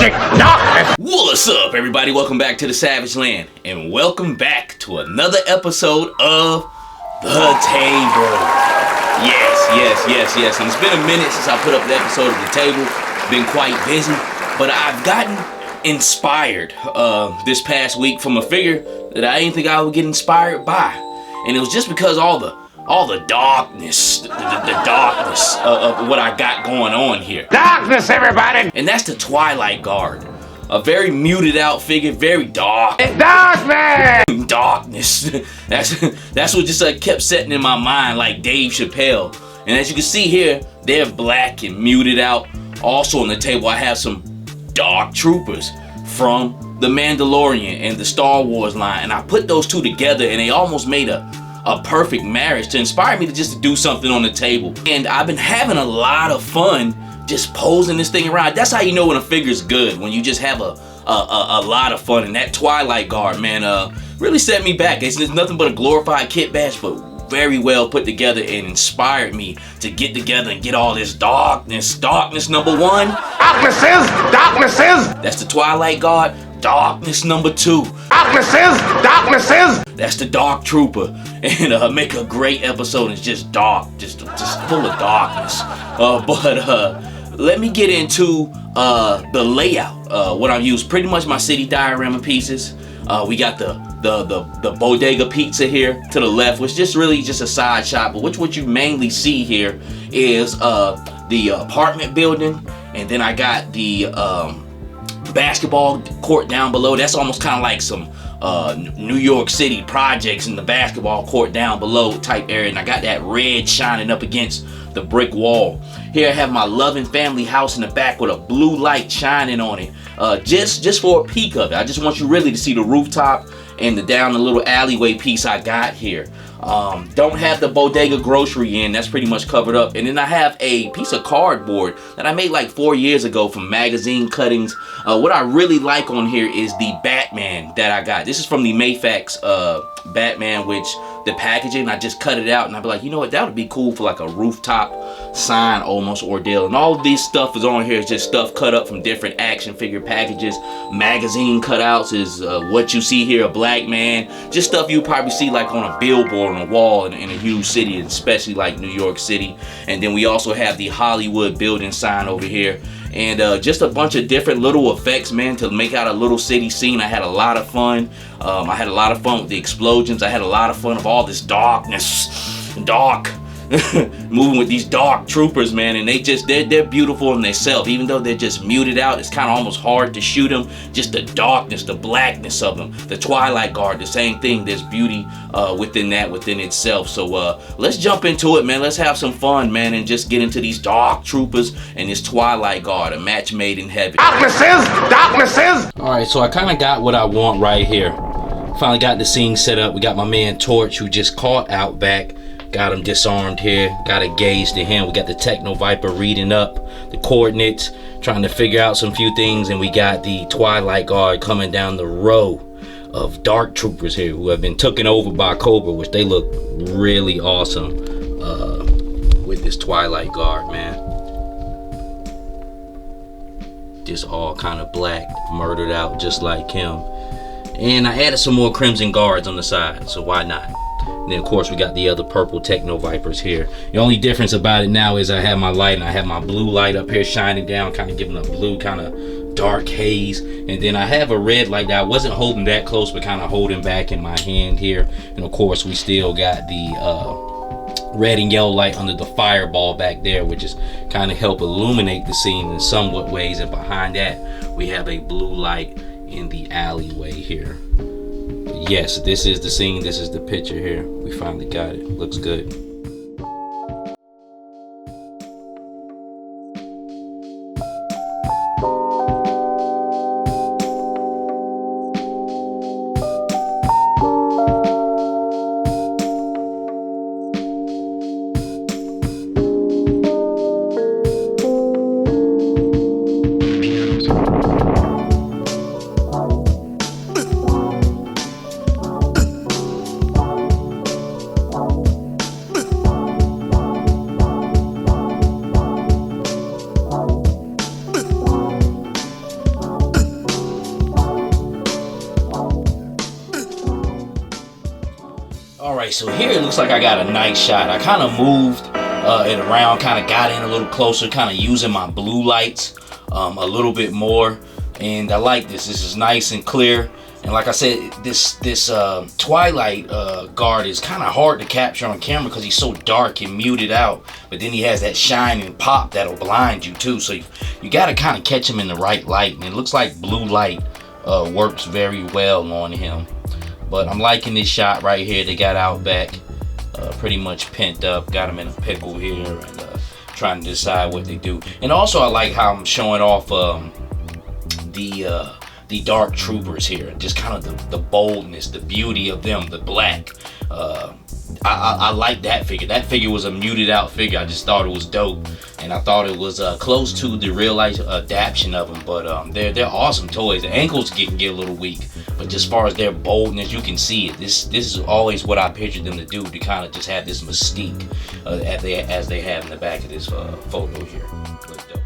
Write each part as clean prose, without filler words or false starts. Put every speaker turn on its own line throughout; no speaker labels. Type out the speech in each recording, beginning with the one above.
magic darkness.
What's up, everybody? Welcome back to the Savage Land, and welcome back to another episode of The Table. Yes. And it's been a minute since I put up the episode of The Table. Been quite busy, but I've gotten inspired this past week from a figure that I didn't think I would get inspired by, and it was just because all the darkness, the darkness of what I got going on here.
Darkness, everybody.
And that's the Twilight Gaurd. A very muted out figure, very dark.
Darkness!
Darkness. That's what just kept setting in my mind like Dave Chappelle. And as you can see here, they're black and muted out. Also on the table, I have some dark troopers from the Mandalorian and the Star Wars line. And I put those two together and they almost made a perfect marriage to inspire me to just do something on the table. And I've been having a lot of fun just posing this thing around. That's how you know when a figure's good, when you just have a lot of fun. And that Twilight Gaurd, man, really set me back. It's nothing but a glorified kit bash, but very well put together and inspired me to get together and get all this darkness. Darkness number one.
Darknesses.
That's the Twilight Gaurd. Darkness number two.
Darknesses.
That's the Dark Trooper, and make a great episode. It's just dark, just full of darkness. But let me get into the layout. What I've used, pretty much my city diorama pieces. We got the bodega pizza here to the left, which just really just a side shot. But what you mainly see here is the apartment building, and then I got the basketball court down below. That's almost kind of like some New York City projects in the basketball court down below type area, and I got that red shining up against the brick wall. Here I have my loving family house in the back with a blue light shining on it, just for a peek of it. I just want you really to see the rooftop and the little alleyway piece I got here. Don't have the bodega grocery in, that's pretty much covered up. And then I have a piece of cardboard that I made like 4 years ago from magazine cuttings. What I really like on here is the Batman that I got. This is from the Mayfax Batman, which the packaging, I just cut it out and I'd be like, you know what, that would be cool for like a rooftop sign almost ordeal. And all of this stuff is on here is just stuff cut up from different action figure packages. Magazine cutouts is what you see here, a black man. Just stuff you probably see like on a billboard on a wall in a huge city, especially like New York City. And then we also have the Hollywood building sign over here. And just a bunch of different little effects, man, to make out a little city scene. I had a lot of fun. I had a lot of fun with the explosions. I had a lot of fun of all this darkness, moving with these dark troopers, man. And they're beautiful in themselves. Even though they're just muted out, it's kind of almost hard to shoot them. Just the darkness, the blackness of them. The Twilight Gaurd, the same thing. There's beauty within itself. So let's jump into it, man. Let's have some fun, man, and just get into these dark troopers and this Twilight Gaurd, a match made in heaven.
Darknesses.
All right, so I kind of got what I want right here. Finally got the scene set up. We got my man Torch, who just caught out back. Got him disarmed here. Got a gaze to him. We got the Techno Viper reading up the coordinates, trying to figure out some few things. And we got the Twilight Gaurd coming down the row of dark troopers here who have been taken over by Cobra, which they look really awesome with this Twilight Gaurd, man. Just all kind of black, murdered out just like him. And I added some more Crimson Guards on the side, so why not? And then of course we got the other purple Techno Vipers here. The only difference about it now is I have my light and I have my blue light up here shining down, kind of giving a blue kind of dark haze. And then I have a red light that I wasn't holding that close, but kind of holding back in my hand here. And of course we still got the red and yellow light under the fireball back there, which is kind of help illuminate the scene in somewhat ways. And behind that we have a blue light in the alleyway here. Yes, this is the scene, this is the picture here. We finally got it. Looks good. Alright, so here it looks like I got a nice shot. I kind of moved it around, kind of got in a little closer, kind of using my blue lights a little bit more. And I like this. This is nice and clear. And like I said, this Twilight Gaurd is kind of hard to capture on camera because he's so dark and muted out. But then he has that shine and pop that'll blind you too. So you got to kind of catch him in the right light. And it looks like blue light works very well on him. But I'm liking this shot right here. They got Outback pretty much pent up. Got him in a pickle here and trying to decide what they do. And also I like how I'm showing off the dark troopers here, just kind of the boldness, the beauty of them, the black. I like that figure. That figure was a muted out figure. I just thought it was dope, and I thought it was close to the real life adaptation of them. But they're awesome toys. The ankles can get a little weak, but just as far as their boldness, you can see it. This is always what I pictured them to do, to kind of just have this mystique as they have in the back of this photo here. Look dope.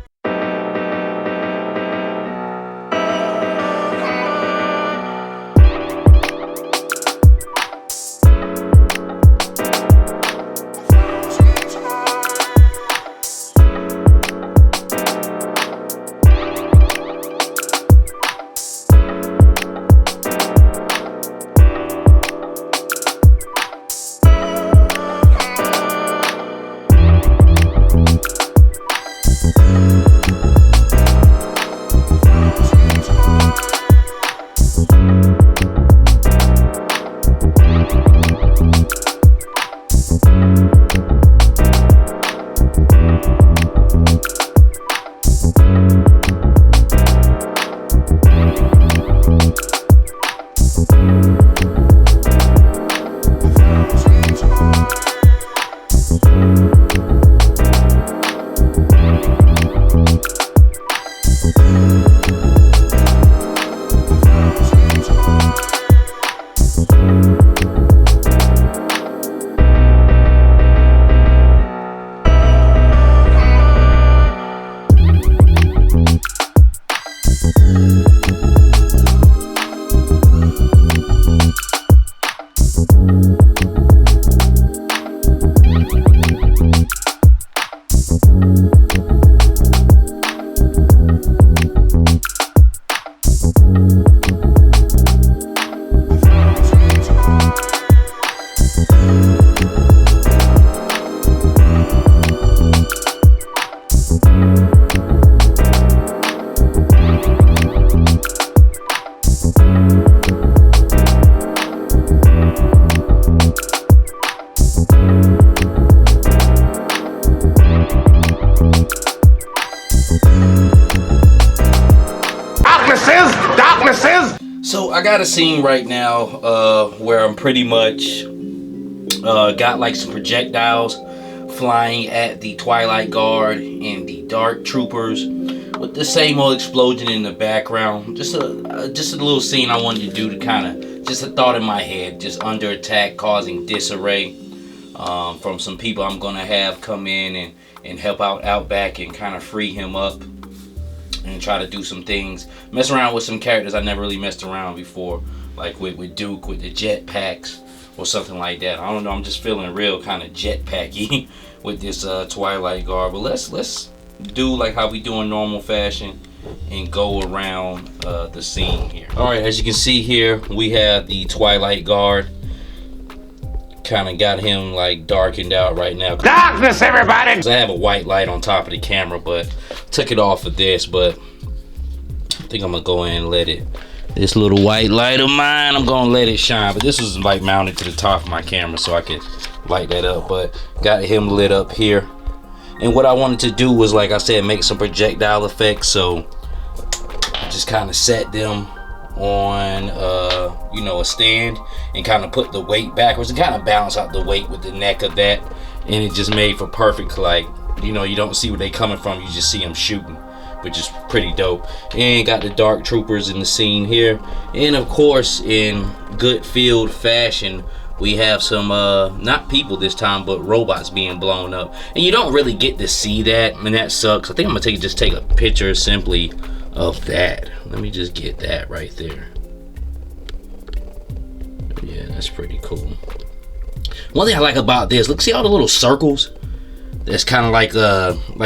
So I got a scene right now where I'm pretty much got like some projectiles flying at the Twilight Gaurd and the Dark Troopers with the same old explosion in the background. Just a little scene I wanted to do to kind of, just a thought in my head, just under attack causing disarray from some people I'm gonna have come in and help out Outback and kind of free him up and try to do some things, mess around with some characters I never really messed around before, like with Duke with the jetpacks or something like that. I don't know, I'm just feeling real kind of jetpacky with this Twilight Gaurd. But let's do like how we do in normal fashion and go around the scene here. All right, as you can see here, we have the Twilight Gaurd. Kind of got him like darkened out right now.
Darkness, everybody!
I have a white light on top of the camera, but took it off of this. But I think I'm gonna go in and let it, this little white light of mine, I'm gonna let it shine. But this was like mounted to the top of my camera so I could light that up. But got him lit up here. And what I wanted to do was, like I said, make some projectile effects. So I just kind of set them on you know, a stand and kind of put the weight backwards and kind of balance out the weight with the neck of that, and it just made for perfect, like, you know, you don't see where they coming from, you just see them shooting, which is pretty dope. And got the Dark Troopers in the scene here, and of course in good field fashion we have some not people this time, but robots being blown up, and you don't really get to see that, and that sucks. I think I'm gonna just take a picture simply of that. Let me just get that right there. Yeah, that's pretty cool. One thing I like about this, look, see all the little circles? That's kind of like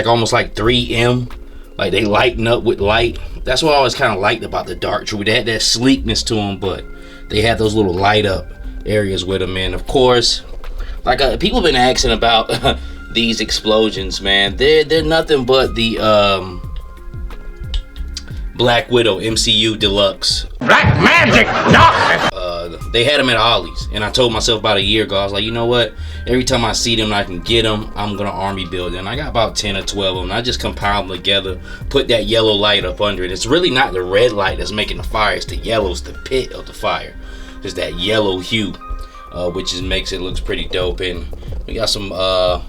almost like 3M. Like they lighten up with light. That's what I always kind of liked about the Dark Trooper. They had that sleekness to them, but they had those little light up areas with them. And of course, like people have been asking about these explosions, man. They're nothing but the Black Widow MCU Deluxe.
Black magic, darkness.
They had them at Ollie's, and I told myself about a year ago, I was like, you know what? Every time I see them and I can get them, I'm gonna army build them. I got about 10 or 12 of them. I just compile them together, put that yellow light up under it. It's really not the red light that's making the fire. It's the yellow's the pit of the fire. It's that yellow hue, which is, makes it looks pretty dope. And we got some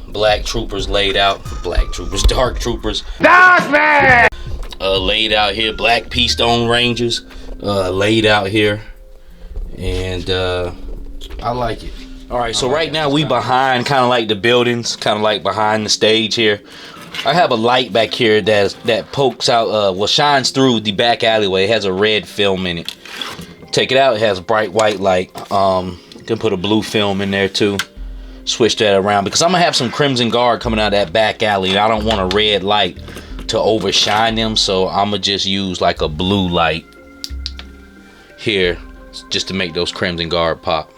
black troopers laid out. Black troopers, dark troopers.
Darkness.
Laid out here. Black Pea Stone Rangers laid out here. And I like it. All right, so right now we behind kind of like the buildings, kind of like behind the stage here. I have a light back here that pokes out, well, shines through the back alleyway. It has a red film in it. Take it out, it has bright white light. Can put a blue film in there too. Switch that around because I'm gonna have some Crimson Guard coming out of that back alley, and I don't want a red light to overshine them, so I'm gonna just use like a blue light here just to make those Crimson Guard pop.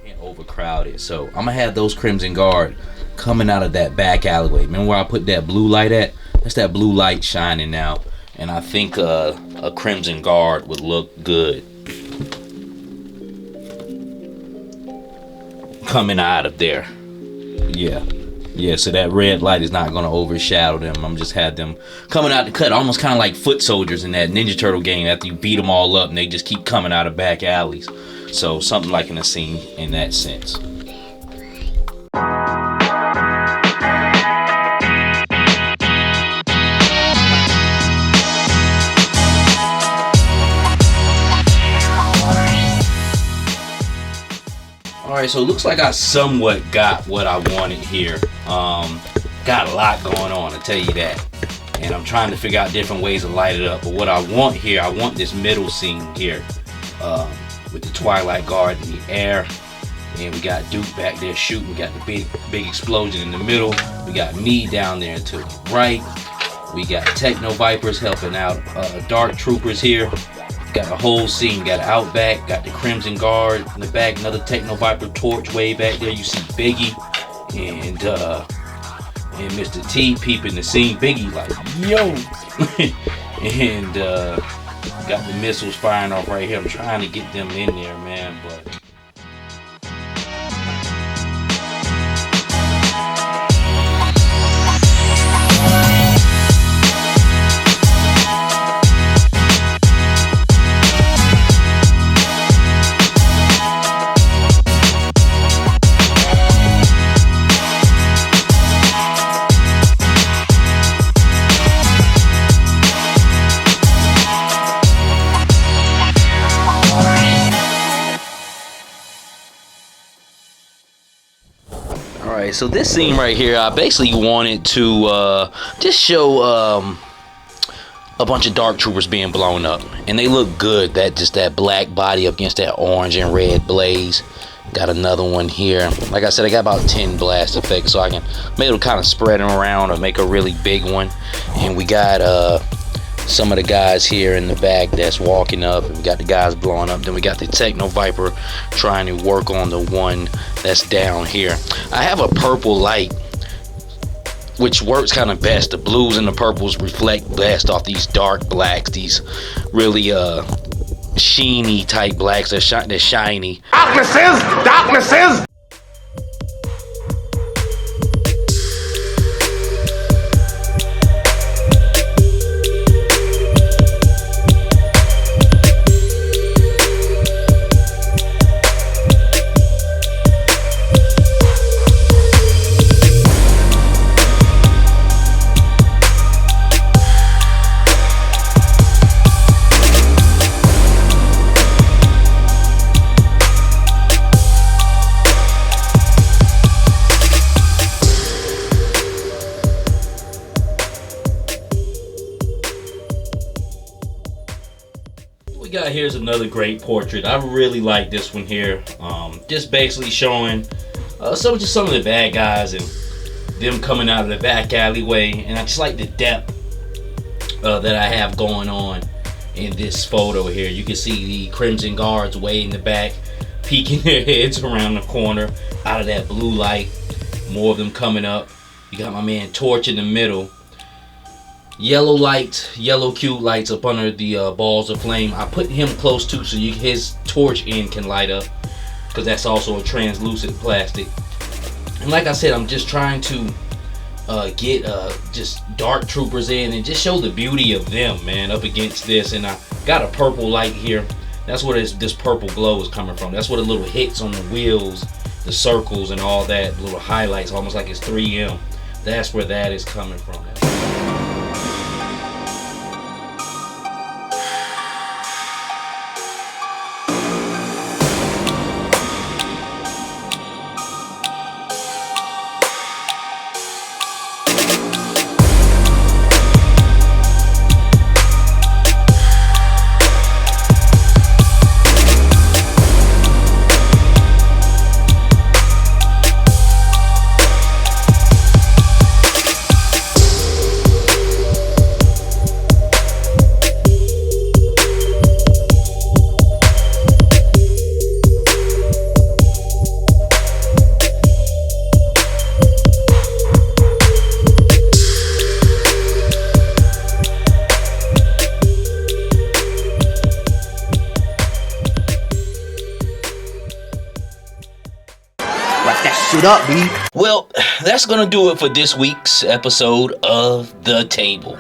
Can't overcrowd it, so I'm gonna have those Crimson Guard coming out of that back alleyway. Remember where I put that blue light at? That's that blue light shining now, and I think a Crimson Guard would look good coming out of there. Yeah, so that red light is not going to overshadow them. I'm just had them coming out the cut, almost kind of like foot soldiers in that Ninja Turtle game after you beat them all up and they just keep coming out of back alleys. So something like in a scene in that sense. Alright, so it looks like I somewhat got what I wanted here. Got a lot going on, I tell you that. And I'm trying to figure out different ways to light it up. But what I want here, I want this middle scene here. With the Twilight Guard in the air. And we got Duke back there shooting. We got the big explosion in the middle. We got me down there to the right. We got Techno Vipers helping out Dark Troopers here. Got a whole scene, got Outback, got the Crimson Guard in the back, another Techno Viper torch way back there. You see Biggie and Mr. T peeping the scene. Biggie like, yo! And got the missiles firing off right here. I'm trying to get them in there, man, but so this scene right here, I basically wanted to just show a bunch of Dark Troopers being blown up, and they look good. That black body up against that orange and red blaze. Got another one here. Like I said, I got about 10 blast effects, so I can maybe it'll kind of spread them around or make a really big one. And we got some of the guys here in the back that's walking up, and we got the guys blowing up. Then we got the Techno Viper trying to work on the one that's down here. I have a purple light which works kind of best. The blues and the purples reflect best off these dark blacks, these really sheeny type blacks. They're shiny.
Darknesses.
got here's another great portrait. I really like this one here. Just basically showing some of the bad guys and them coming out of the back alleyway, and I just like the depth that I have going on in this photo here. You can see the Crimson Guards way in the back, peeking their heads around the corner out of that blue light. More of them coming up. You got my man Torch in the middle. Yellow lights, yellow cube lights up under the balls of flame. I put him close to so his torch end can light up, because that's also a translucent plastic. And like I said, I'm just trying to get just dark troopers in and just show the beauty of them, man, up against this. And I got a purple light here. That's where this purple glow is coming from. That's where the little hits on the wheels, the circles and all that, little highlights, almost like it's 3M. That's where that is coming from.
Up, B.
Well, that's gonna do it for this week's episode of The Table.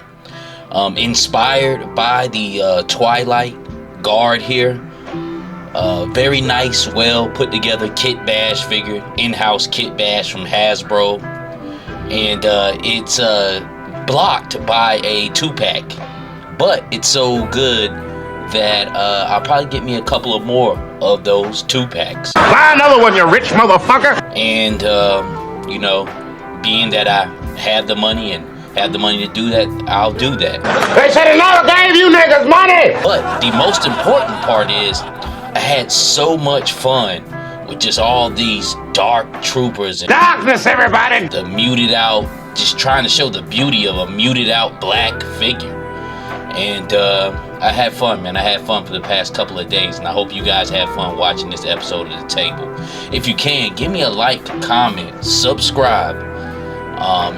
Inspired by the Twilight Gaurd here. Very nice, well put together kit bash figure, in-house kit bash from Hasbro, and it's blocked by a 2-pack, but it's so good that I'll probably get me a couple of more of those 2-packs.
Buy another one, you rich motherfucker!
And, you know, being that I have the money and have the money to do that, I'll do that.
They said he never gave you niggas money!
But the most important part is I had so much fun with just all these dark troopers and
darkness, everybody!
the muted out, just trying to show the beauty of a muted out black figure. And I had fun, man. I had fun for the past couple of days, and I hope you guys had fun watching this episode of The Table. If you can, give me a like, comment, subscribe.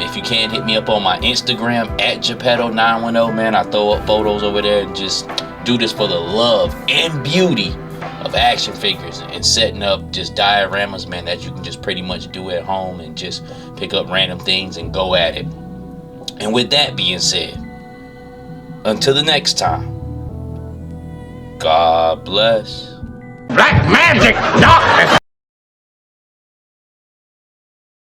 If you can, hit me up on my Instagram at Geppetto910, man. I throw up photos over there and just do this for the love and beauty of action figures and setting up just dioramas, man, that you can just pretty much do at home and just pick up random things and go at it. And with that being said, until the next time, God bless.
Black magic, darkness!